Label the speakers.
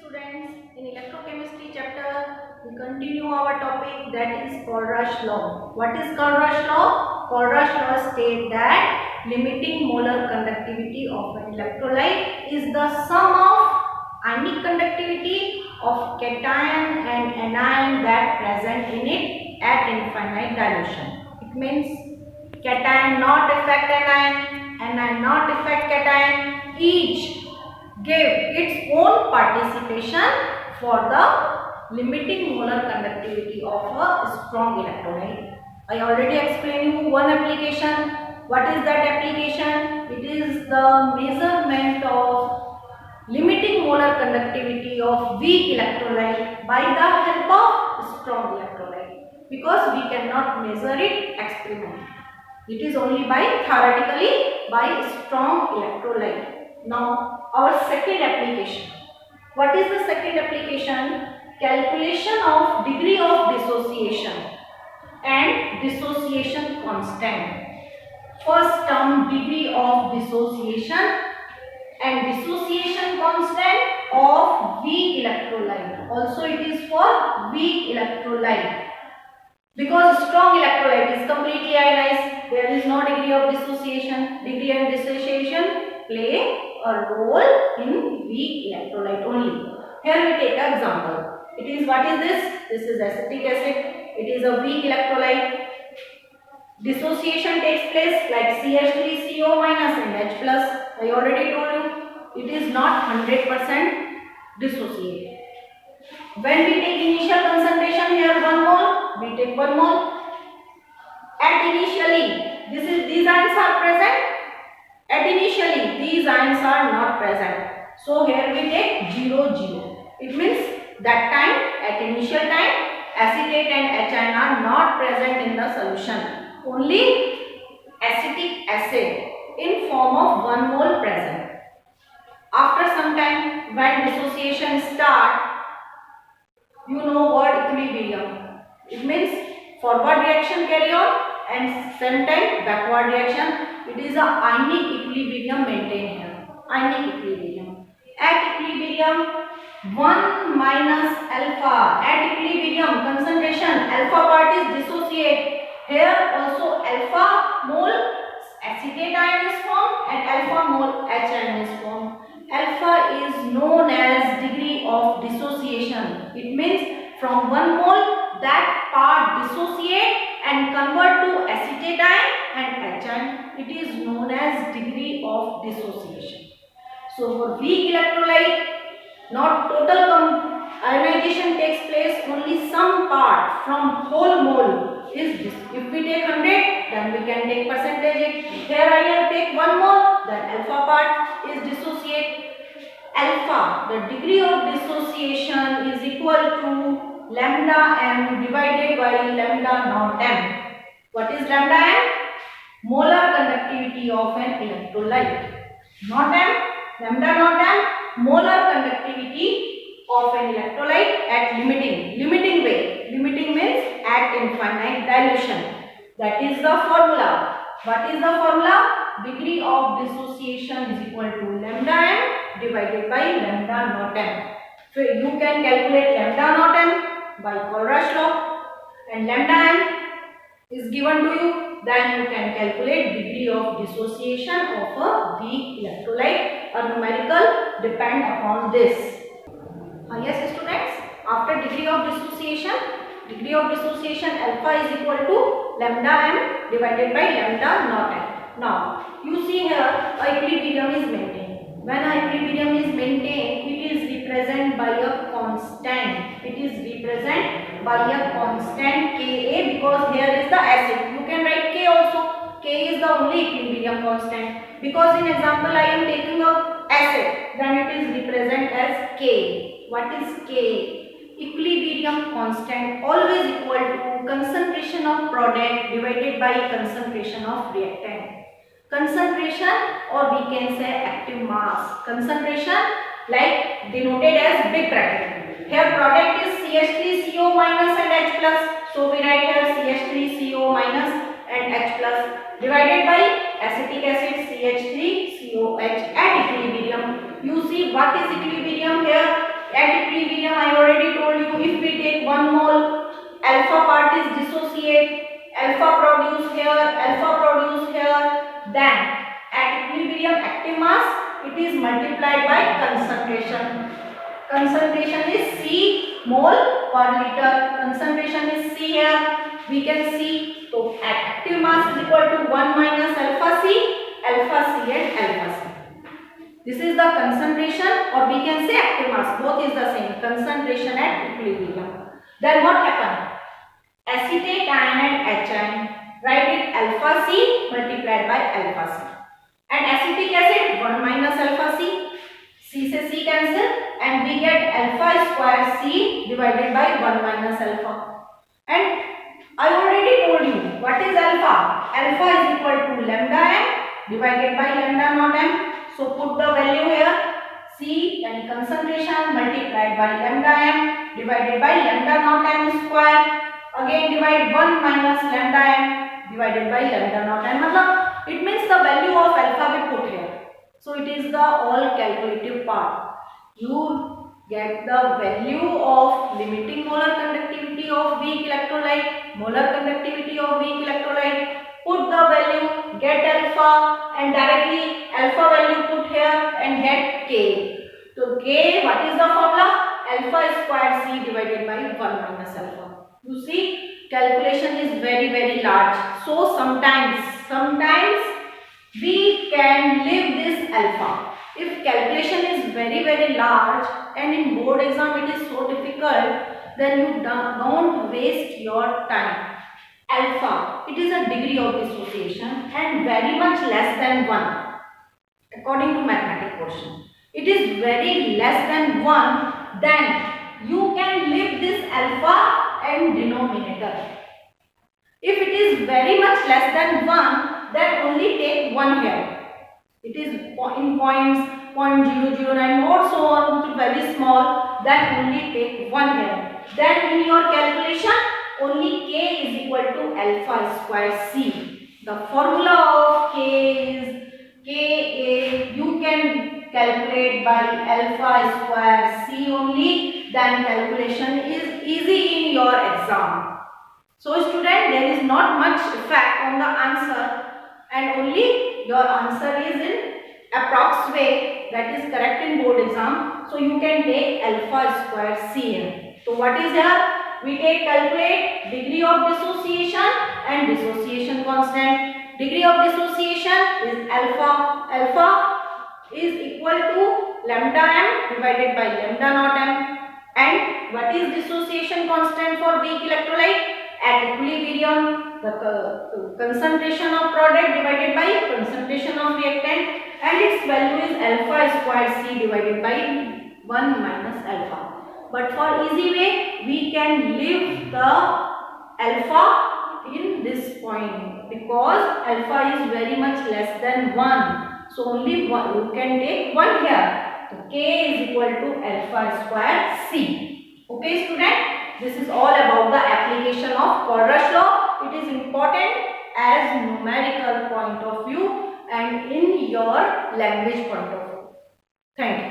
Speaker 1: students, in electrochemistry chapter, we continue our topic that is Corrush law. What is Corrush law? Corrush law states that limiting molar conductivity of an electrolyte is the sum of ionic conductivity of cation and anion that present in it at infinite dilution. It means cation not affect anion, anion not affect cation, each gave its own participation for the limiting molar conductivity of a strong electrolyte. I already explained you one application. What is that application? It is the measurement of limiting molar conductivity of weak electrolyte by the help of strong electrolyte, because we cannot measure it experimentally. It is only by theoretically by strong electrolyte. Now our second application. What is the second application? Calculation of degree of dissociation and dissociation constant. First term, degree of dissociation and dissociation constant of weak electrolyte. Also it is for weak electrolyte. Because strong electrolyte is completely ionized, there is no degree of dissociation. Degree and dissociation play a role in weak electrolyte only. Here we take an example. It is, what is this? This is acetic acid. It is a weak electrolyte. Dissociation takes place like CH3CO- and H+. I already told you, it is not 100% dissociated. When we take initial concentration here 1 mole, we take 1 mole. At initially, these ions are present. At initially, these ions are not present. So here we take 0, 0. It means that time, at initial time, acetate and HN are not present in the solution. Only acetic acid in form of 1 mole present. After some time, when dissociation starts, you know what equilibrium. It means forward reaction carry on and same time backward reaction. It is a ionic equilibrium maintained here. Ionic equilibrium. At equilibrium 1 minus alpha. At equilibrium concentration alpha part is dissociate. Here also alpha mole acetate ion is formed and alpha mole H ion is formed. Alpha is known as degree of dissociation. It means from 1 mole that part dissociate and convert to acetate ion and H ion. It is known as degree of dissociation. So for weak electrolyte, not total ionization takes place, only some part from whole mole is this. If we take 100, then we can take percentage. Here I will take 1 mole, then alpha part is dissociate. Alpha, the degree of dissociation is equal to lambda m divided by lambda naught m. What is lambda m? Molar conductivity of an electrolyte. Naught m, lambda naught m, molar conductivity of an electrolyte at limiting way. Limiting means at infinite dilution. That is the formula. What is the formula? Degree of dissociation is equal to lambda m divided by lambda naught m. So you can calculate lambda naught m by Corrush law, and lambda m is given to you. Then you can calculate degree of dissociation of a weak electrolyte. A numerical depend upon this. Yes students, after degree of dissociation alpha is equal to lambda m divided by lambda naught m. Now you see here equilibrium is maintained. When equilibrium is maintained, it is represented by a constant. It is represented by a constant Ka, because here is the acid. You can write K also. K is the only equilibrium constant. Because in example I am taking a acid, then it is represented as K. What is K? Equilibrium constant always equal to concentration of product divided by concentration of reactant. Concentration, or we can say active mass. Concentration like denoted as big bracket. Here product is CH3CO- and H+. So we write here CH3CO- and H+ divided by acetic acid CH3COH at equilibrium. You see what is equilibrium here? At is dissociate, alpha produce here, alpha produce here, then at equilibrium active mass it is multiplied by concentration. Concentration is C mole per liter. Concentration is C here. We can see, so at active mass is equal to 1 minus alpha C and alpha C. This is the concentration, or we can say active mass, both is the same, concentration at equilibrium. Then what happened? Acetate ion and HN, write it alpha C multiplied by alpha C. And acetic acid 1 minus alpha C, C से C cancel, and we get alpha square C divided by 1 minus alpha. And I already told you what is alpha. Alpha is equal to lambda m divided by lambda naught m. So put the value here. C and concentration multiplied by lambda m divided by lambda naught m square. Again divide 1 minus lambda m divided by lambda naught m. It means the value of alpha we put here. So it is the all calculative part. You get the value of limiting molar conductivity of weak electrolyte, molar conductivity of weak electrolyte, put the value, get alpha, and directly alpha value put here and get K. So K, what is the formula? Alpha squared C divided by 1 minus alpha. You see, calculation is very large. So sometimes we can leave this alpha. If calculation is very large and in board exam it is so difficult, then you don't waste your time. Alpha, it is a degree of dissociation and very much less than 1 according to mathematics portion. It is very less than 1, then you can leave this alpha and denominator. If it is very much less than 1, then only take 1 here. It is in points 0.009 or so on, very small, then only take 1 here. Then in your calculation only K is equal to alpha square C. The formula of K is Ka. You can calculate by alpha square C only, then calculation is easy in your exam. So student, there is not much effect on the answer and only your answer is in approx way, that is correct in board exam. So you can take alpha square C here. So what is here? We take calculate degree of dissociation and dissociation constant. Degree of dissociation is alpha. Alpha is equal to lambda m divided by lambda naught m. And what is dissociation constant for weak electrolyte? At equilibrium, the concentration of product divided by concentration of reactant, and its value is alpha squared C divided by 1 minus alpha. But for easy way, we can leave the alpha in this point because alpha is very much less than 1. So only one, you can take 1 here. So K is equal to alpha squared C. Okay student? This is all about the application of Corrush law. It is important as numerical point of view and in your language point of view. Thank you.